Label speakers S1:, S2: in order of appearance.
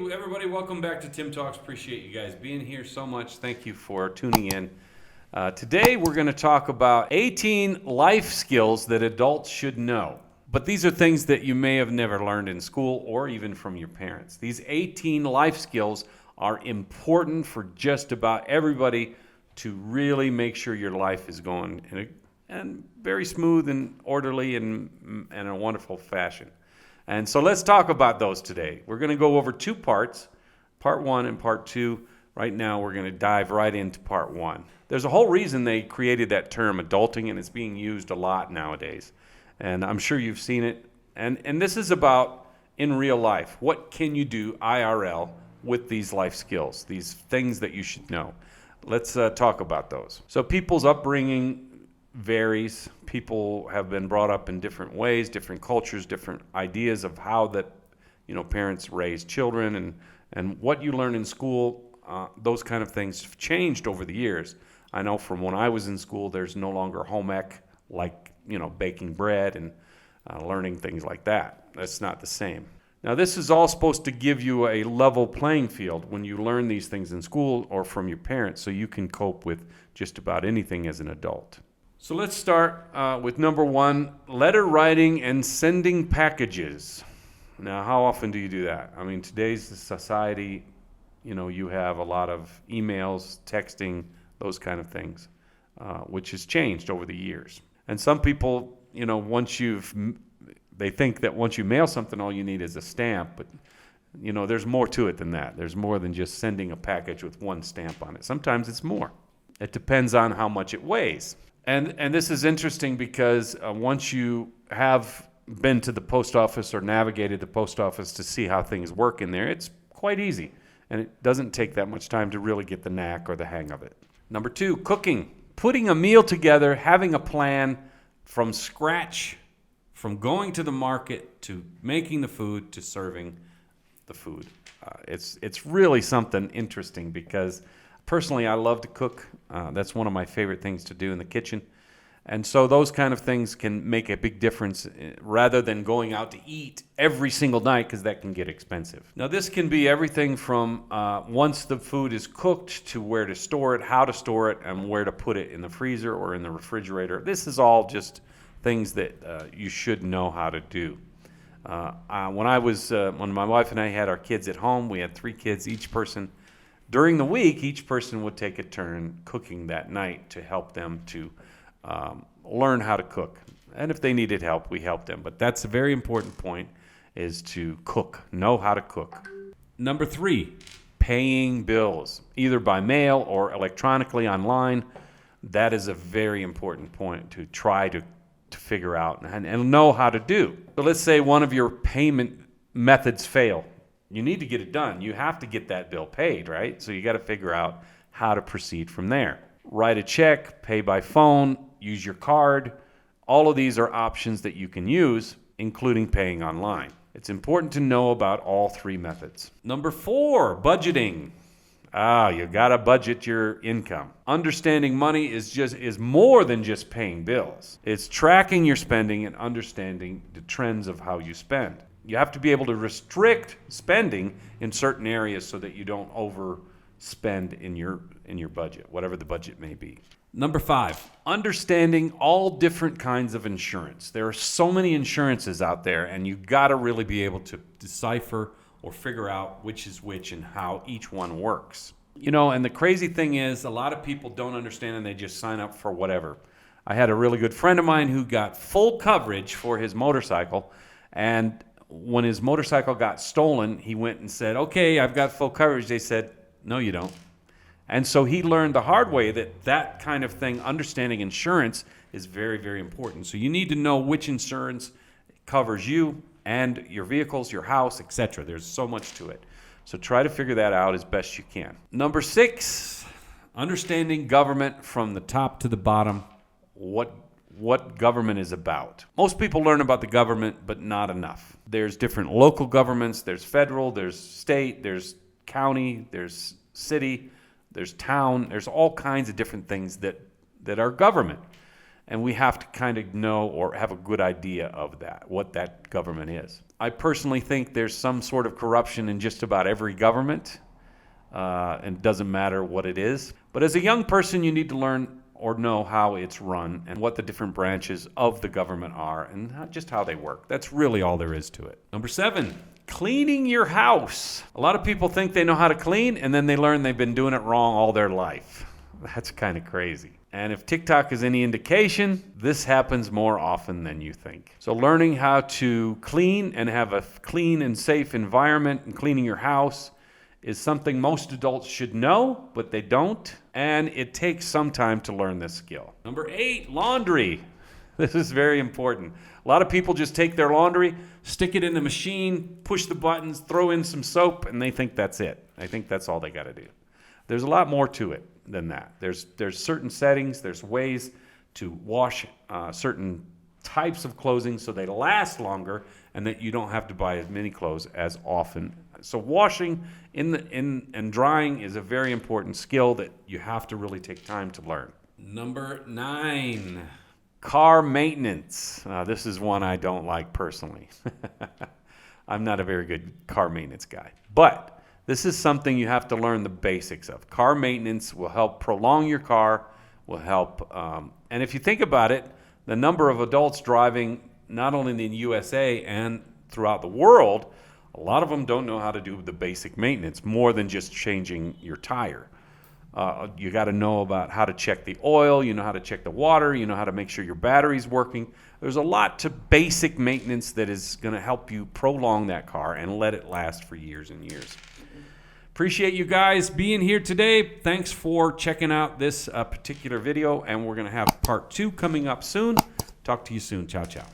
S1: everybody, welcome back to Tim Talks. Appreciate you guys being here so much. Thank you for tuning in. Today we're going to talk about 18 life skills that adults should know. But these are things that you may have never learned in school or even from your parents. These 18 life skills are important for just about everybody to really make sure your life is going in a very smooth and orderly and in a wonderful fashion. And so let's talk about those today. We're going to go over two parts, part one and part two. Right now we're going to dive right into part one. There's a whole reason they created that term adulting, and it's being used a lot nowadays. And I'm sure you've seen it. And this is about in real life. What can you do IRL with these life skills, these things that you should know? Let's talk about those. So people's upbringing varies. People have been brought up in different ways, different cultures, different ideas of how that, parents raise children and what you learn in school. Those kind of things have changed over the years. I know from when I was in school, there's no longer home ec like, baking bread and learning things like that. That's not the same. Now, this is all supposed to give you a level playing field when you learn these things in school or from your parents, so you can cope with just about anything as an adult. So let's start with number one, letter writing and sending packages. Now, how often do you do that? I mean, today's society, you have a lot of emails, texting, those kind of things, which has changed over the years. And some people, they think that once you mail something, all you need is a stamp, but there's more to it than that. There's more than just sending a package with one stamp on it. Sometimes it's more. It depends on how much it weighs. And this is interesting because once you have been to the post office or navigated the post office to see how things work in there, it's quite easy. And it doesn't take that much time to really get the knack or the hang of it. Number two, cooking. Putting a meal together, having a plan from scratch, from going to the market to making the food to serving the food. It's really something interesting because personally, I love to cook. That's one of my favorite things to do in the kitchen. And so those kind of things can make a big difference rather than going out to eat every single night, because that can get expensive. Now, this can be everything from once the food is cooked to where to store it, how to store it, and where to put it in the freezer or in the refrigerator. This is all just things that you should know how to do. When my wife and I had our kids at home, we had 3 kids, each person. During the week, each person would take a turn cooking that night to help them to learn how to cook. And if they needed help, we helped them. But that's a very important point, is to cook, know how to cook. Number 3, paying bills, either by mail or electronically online. That is a very important point to try to figure out and know how to do. So let's say one of your payment methods fail. You need to get it done. You have to get that bill paid, right? So you got to figure out how to proceed from there. Write a check, pay by phone, use your card. All of these are options that you can use, including paying online. It's important to know about all 3 methods. Number 4, budgeting. You got to budget your income. Understanding money is more than just paying bills. It's tracking your spending and understanding the trends of how you spend. You have to be able to restrict spending in certain areas so that you don't overspend in your budget, whatever the budget may be. Number 5, understanding all different kinds of insurance. There are so many insurances out there, and you've got to really be able to decipher or figure out which is which and how each one works. And the crazy thing is, a lot of people don't understand and they just sign up for whatever. I had a really good friend of mine who got full coverage for his motorcycle, and when his motorcycle got stolen, he went and said, okay, I've got full coverage. They said, no, you don't. And so he learned the hard way that kind of thing, understanding insurance, is very, very important. So you need to know which insurance covers you and your vehicles, your house, etc. There's so much to it. So try to figure that out as best you can. Number 6, understanding government from the top to the bottom, what government is about. Most people learn about the government, but not enough. There's different local governments, there's federal, there's state, there's county, there's city, there's town, there's all kinds of different things that are government. And we have to kind of know or have a good idea of that, what that government is. I personally think there's some sort of corruption in just about every government, and it doesn't matter what it is. But as a young person, you need to learn or know how it's run and what the different branches of the government are and just how they work. That's really all there is to it. Number 7, cleaning your house. A lot of people think they know how to clean, and then they learn they've been doing it wrong all their life. That's kind of crazy. And if TikTok is any indication, this happens more often than you think. So learning how to clean and have a clean and safe environment and cleaning your house is something most adults should know, but they don't. And it takes some time to learn this skill. Number 8, laundry. This is very important. A lot of people just take their laundry, stick it in the machine, push the buttons, throw in some soap, and they think that's it. I think that's all they got to do. There's a lot more to it than that. There's certain settings, there's ways to wash certain types of clothing so they last longer and that you don't have to buy as many clothes as often. So washing and drying is a very important skill that you have to really take time to learn. Number 9, car maintenance. This is one I don't like personally. I'm not a very good car maintenance guy. But this is something you have to learn the basics of. Car maintenance will help prolong your car, will help. And if you think about it, the number of adults driving, not only in the USA and throughout the world, a lot of them don't know how to do the basic maintenance more than just changing your tire. You got to know about how to check the oil, you know how to check the water, you know how to make sure your battery's working. There's a lot to basic maintenance that is going to help you prolong that car and let it last for years and years. Appreciate you guys being here today. Thanks for checking out this particular video, and we're going to have part 2 coming up soon. Talk to you soon. Ciao, ciao.